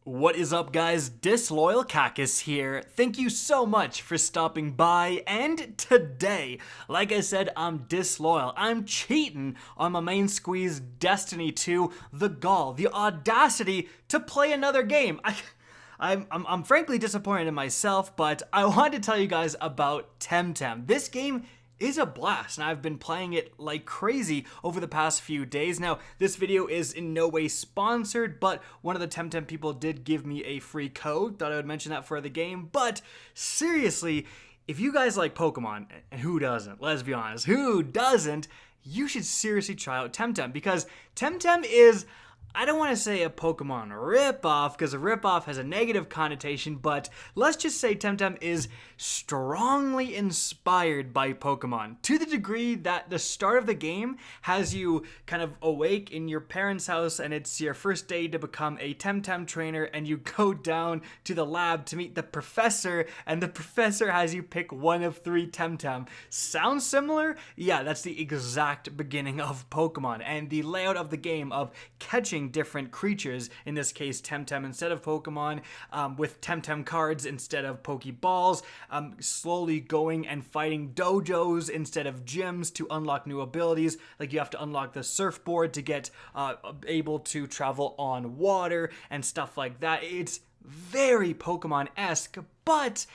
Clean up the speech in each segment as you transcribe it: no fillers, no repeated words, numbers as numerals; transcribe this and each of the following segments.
What is up, guys? Disloyal Cactus here. Thank you so much for stopping by, and today, like I said, I'm disloyal. I'm cheating on my main squeeze Destiny 2, the gall, the audacity to play another game. I'm frankly disappointed in myself, but I wanted to tell you guys about Temtem. This game is a blast, and I've been playing it like crazy over the past few days. Now, this video is in no way sponsored, but one of the Temtem people did give me a free code. Thought I would mention that for the game, but seriously, if you guys like Pokemon, and who doesn't? Let's be honest, who doesn't? You should seriously try out Temtem, because Temtem is, I don't want to say a Pokemon ripoff, because a ripoff has a negative connotation, but let's just say Temtem is strongly inspired by Pokemon, to the degree that the start of the game has you kind of awake in your parents' house, and it's your first day to become a Temtem trainer, and you go down to the lab to meet the professor, and the professor has you pick one of 3 Temtem. Sounds similar? Yeah, that's the exact beginning of Pokemon, and the layout of the game of catching different creatures, in this case Temtem instead of Pokemon, with Temtem cards instead of Pokeballs, slowly going and fighting dojos instead of gyms to unlock new abilities, like you have to unlock the surfboard to get able to travel on water and stuff like that. It's very Pokemon-esque, but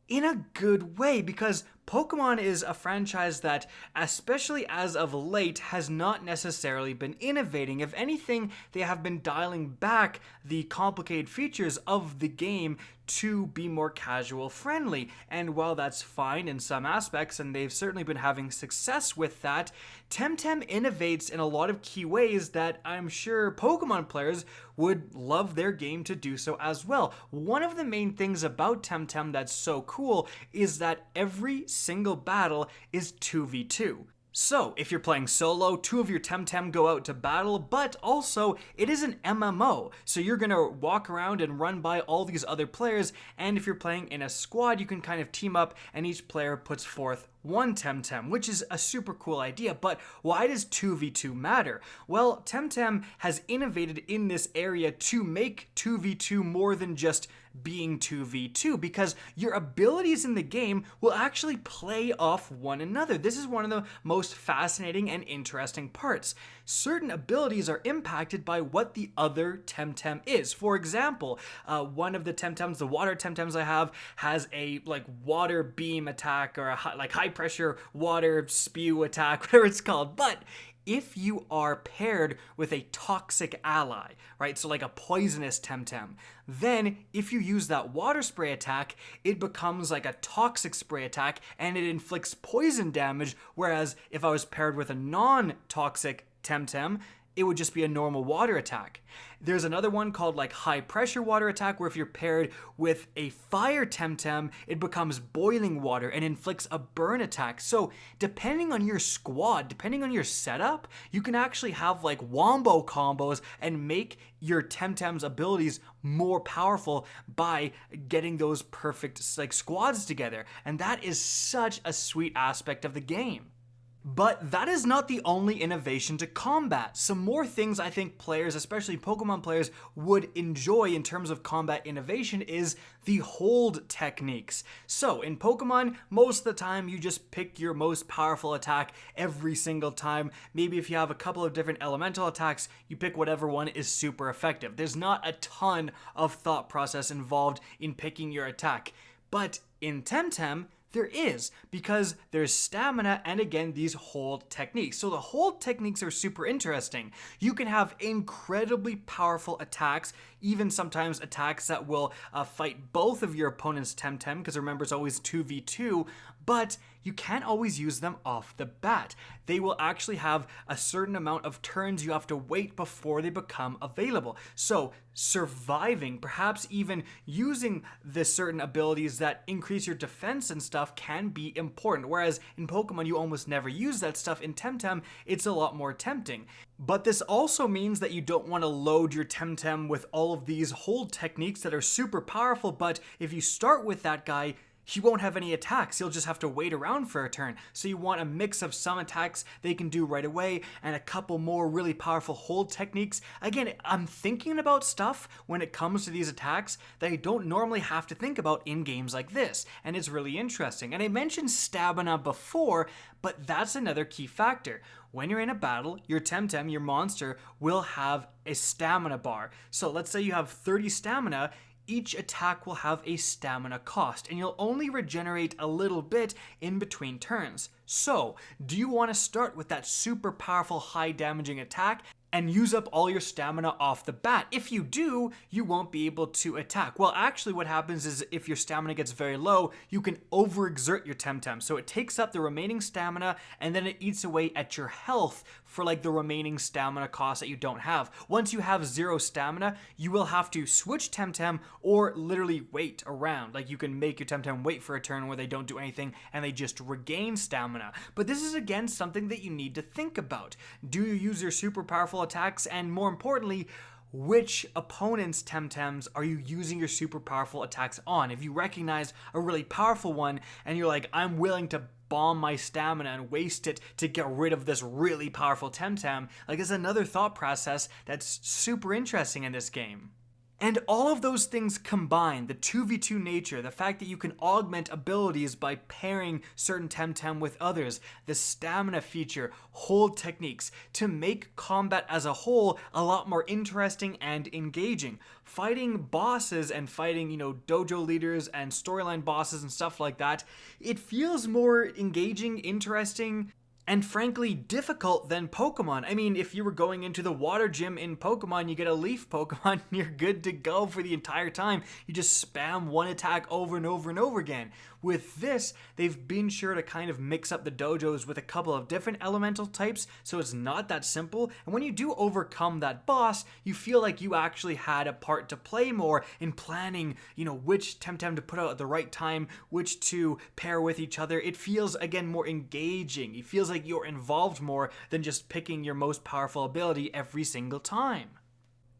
in a good way, because Pokemon is a franchise that, especially as of late, has not necessarily been innovating. If anything, they have been dialing back the complicated features of the game to be more casual friendly. And while that's fine in some aspects, and they've certainly been having success with that, Temtem innovates in a lot of key ways that I'm sure Pokemon players would love their game to do so as well. One of the main things about Temtem that's so cool is that every single battle is 2v2. So, if you're playing solo, 2 of your Temtem go out to battle, but also, it is an MMO, so you're gonna walk around and run by all these other players, and if you're playing in a squad, you can kind of team up, and each player puts forth 1 Temtem, which is a super cool idea. But why does 2v2 matter? Well, Temtem has innovated in this area to make 2v2 more than just being 2v2, because your abilities in the game will actually play off one another. This is one of the most fascinating and interesting parts. Certain abilities are impacted by what the other Temtem is. For example, one of the Temtems, the water Temtems I have, has a water beam attack, or a high pressure water spew attack, whatever it's called. But if you are paired with a toxic ally, right, so like a poisonous Temtem, then if you use that water spray attack, it becomes like a toxic spray attack and it inflicts poison damage, whereas if I was paired with a non-toxic Temtem, it would just be a normal water attack. There's another one called high pressure water attack, where if you're paired with a fire Temtem, it becomes boiling water and inflicts a burn attack. So depending on your squad, depending on your setup, you can actually have wombo combos and make your Temtem's abilities more powerful by getting those perfect squads together. And that is such a sweet aspect of the game. But that is not the only innovation to combat. Some more things I think players, especially Pokemon players, would enjoy in terms of combat innovation is the hold techniques. So in Pokemon, most of the time you just pick your most powerful attack every single time. Maybe if you have a couple of different elemental attacks, you pick whatever one is super effective. There's not a ton of thought process involved in picking your attack. But in Temtem, there is, because there's stamina and again these hold techniques. So the hold techniques are super interesting. You can have incredibly powerful attacks, even sometimes attacks that will fight both of your opponent's Temtem, because remember it's always 2v2, but you can't always use them off the bat. They will actually have a certain amount of turns you have to wait before they become available. So surviving, perhaps even using the certain abilities that increase your defense and stuff can be important. Whereas in Pokemon, you almost never use that stuff. In Temtem, it's a lot more tempting. But this also means that you don't want to load your Temtem with all of these hold techniques that are super powerful, but if you start with that guy, he won't have any attacks. He'll just have to wait around for a turn. So you want a mix of some attacks they can do right away and a couple more really powerful hold techniques. Again, I'm thinking about stuff when it comes to these attacks that I don't normally have to think about in games like this, and it's really interesting. And I mentioned stamina before, but that's another key factor. When you're in a battle, your Temtem, your monster, will have a stamina bar. So let's say you have 30 stamina, each attack will have a stamina cost, and you'll only regenerate a little bit in between turns. So, do you want to start with that super powerful high damaging attack and use up all your stamina off the bat? If you do, you won't be able to attack. Well, actually what happens is if your stamina gets very low, you can overexert your Temtem. So it takes up the remaining stamina and then it eats away at your health for like the remaining stamina cost that you don't have. Once you have 0 stamina, you will have to switch Temtem or literally wait around. Like you can make your Temtem wait for a turn where they don't do anything and they just regain stamina. But this is again something that you need to think about. Do you use your super powerful attacks, and more importantly, which opponent's Temtems are you using your super powerful attacks on? If you recognize a really powerful one and you're like, I'm willing to bomb my stamina and waste it to get rid of this really powerful Temtem, like it's another thought process that's super interesting in this game. And all of those things combined, the 2v2 nature, the fact that you can augment abilities by pairing certain Temtem with others, the stamina feature, hold techniques, to make combat as a whole a lot more interesting and engaging. Fighting bosses and fighting, dojo leaders and storyline bosses and stuff like that, it feels more engaging, interesting, and frankly difficult than Pokemon. I mean, if you were going into the water gym in Pokemon, you get a leaf Pokemon, you're good to go for the entire time. You just spam one attack over and over and over again. With this, they've been sure to kind of mix up the dojos with a couple of different elemental types, so it's not that simple. And when you do overcome that boss, you feel like you actually had a part to play more in planning, which Temtem to put out at the right time, which to pair with each other. It feels, again, more engaging. It feels like you're involved more than just picking your most powerful ability every single time.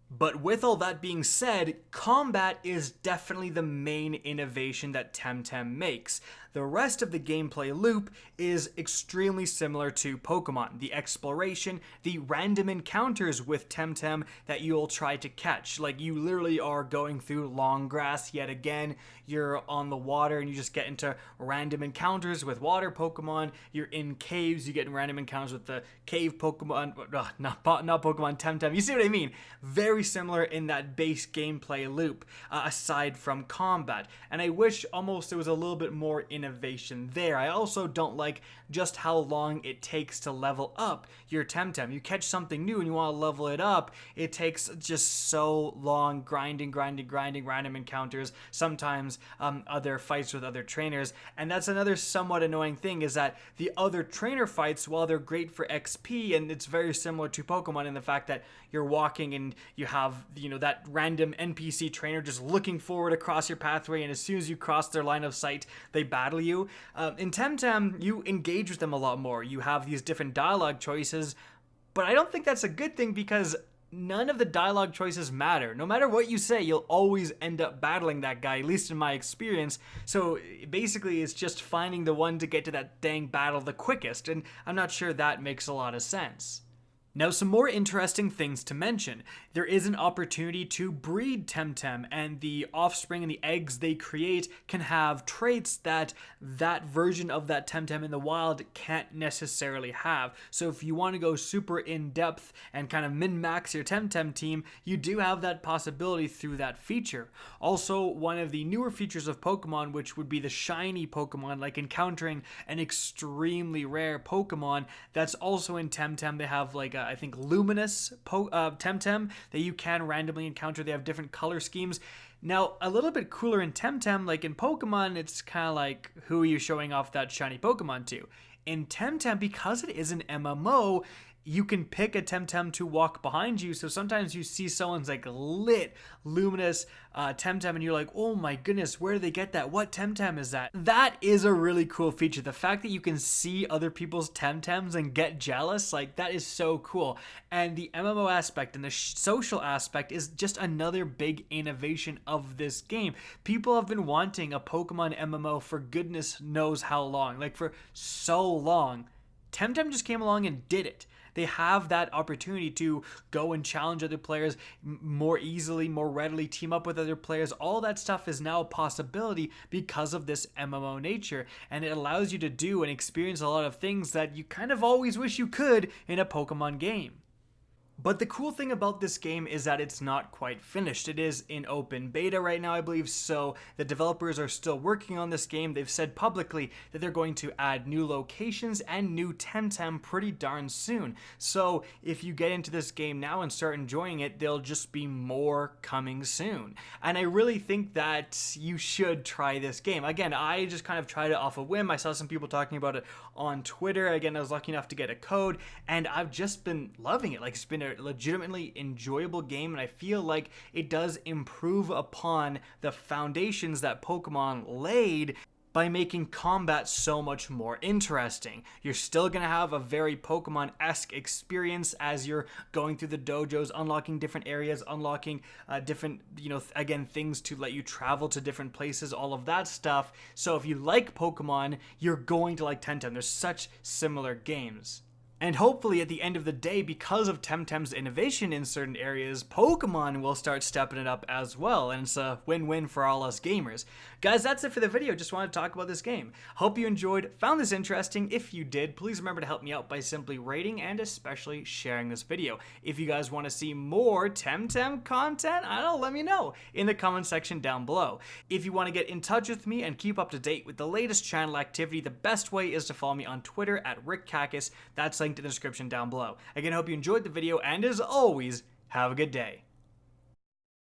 But with all that being said, combat is definitely the main innovation that Temtem makes. The rest of the gameplay loop is extremely similar to Pokemon. The exploration, the random encounters with Temtem that you'll try to catch. Like you literally are going through long grass yet again, you're on the water and you just get into random encounters with water Pokemon, you're in caves, you get in random encounters with the cave Pokemon, not Pokemon, Temtem, you see what I mean? Very similar in that base gameplay loop, aside from combat. And I wish almost there was a little bit more innovation there. I also don't like just how long it takes to level up your Temtem. You catch something new and you want to level it up, it takes just so long, grinding, random encounters, sometimes other fights with other trainers. And that's another somewhat annoying thing, is that the other trainer fights, while they're great for XP, and it's very similar to Pokemon in the fact that you're walking and you have, that random NPC trainer just looking forward across your pathway, and as soon as you cross their line of sight, they battle you. In Temtem, you engage with them a lot more. You have these different dialogue choices, but I don't think that's a good thing because none of the dialogue choices matter. No matter what you say, you'll always end up battling that guy, at least in my experience. So basically, it's just finding the one to get to that dang battle the quickest, and I'm not sure that makes a lot of sense. Now, some more interesting things to mention. There is an opportunity to breed Temtem, and the offspring and the eggs they create can have traits that that version of that Temtem in the wild can't necessarily have. So if you want to go super in-depth and kind of min-max your Temtem team, you do have that possibility through that feature. Also, one of the newer features of Pokemon, which would be the shiny Pokemon, like encountering an extremely rare Pokemon, that's also in Temtem. They have like I think luminous Temtem that you can randomly encounter. They have different color schemes. Now, a little bit cooler in Temtem, like in Pokemon, it's kind of like, who are you showing off that shiny Pokemon to? In Temtem, because it is an MMO, you can pick a Temtem to walk behind you. So sometimes you see someone's like lit, luminous Temtem, and you're like, oh my goodness, where did they get that? What Temtem is that? That is a really cool feature. The fact that you can see other people's Temtems and get jealous, like that is so cool. And the MMO aspect and the social aspect is just another big innovation of this game. People have been wanting a Pokemon MMO for goodness knows how long, like for so long. Temtem just came along and did it. They have that opportunity to go and challenge other players more easily, more readily, team up with other players. All that stuff is now a possibility because of this MMO nature, and it allows you to do and experience a lot of things that you kind of always wish you could in a Pokemon game. But the cool thing about this game is that it's not quite finished. It is in open beta right now, I believe, so the developers are still working on this game. They've said publicly that they're going to add new locations and new Temtem pretty darn soon. So if you get into this game now and start enjoying it, there'll just be more coming soon. And I really think that you should try this game. Again, I just kind of tried it off a whim. I saw some people talking about it on Twitter. Again, I was lucky enough to get a code, and I've just been loving it. Like, it's been a legitimately enjoyable game, and I feel like it does improve upon the foundations that Pokemon laid by making combat so much more interesting. You're still going to have a very Pokemon-esque experience as you're going through the dojos, unlocking different areas, unlocking different, again, things to let you travel to different places, all of that stuff. So if you like Pokemon, you're going to like Temtem. There's such similar games. And hopefully at the end of the day, because of Temtem's innovation in certain areas, Pokemon will start stepping it up as well, and it's a win-win for all us gamers. Guys, that's it for the video. Just wanted to talk about this game. Hope you enjoyed, found this interesting. If you did, please remember to help me out by simply rating and especially sharing this video. If you guys want to see more Temtem content, let me know in the comment section down below. If you want to get in touch with me and keep up to date with the latest channel activity, the best way is to follow me on Twitter at RickCacus. That's linked in the description down below. Again, I hope you enjoyed the video, and as always, have a good day.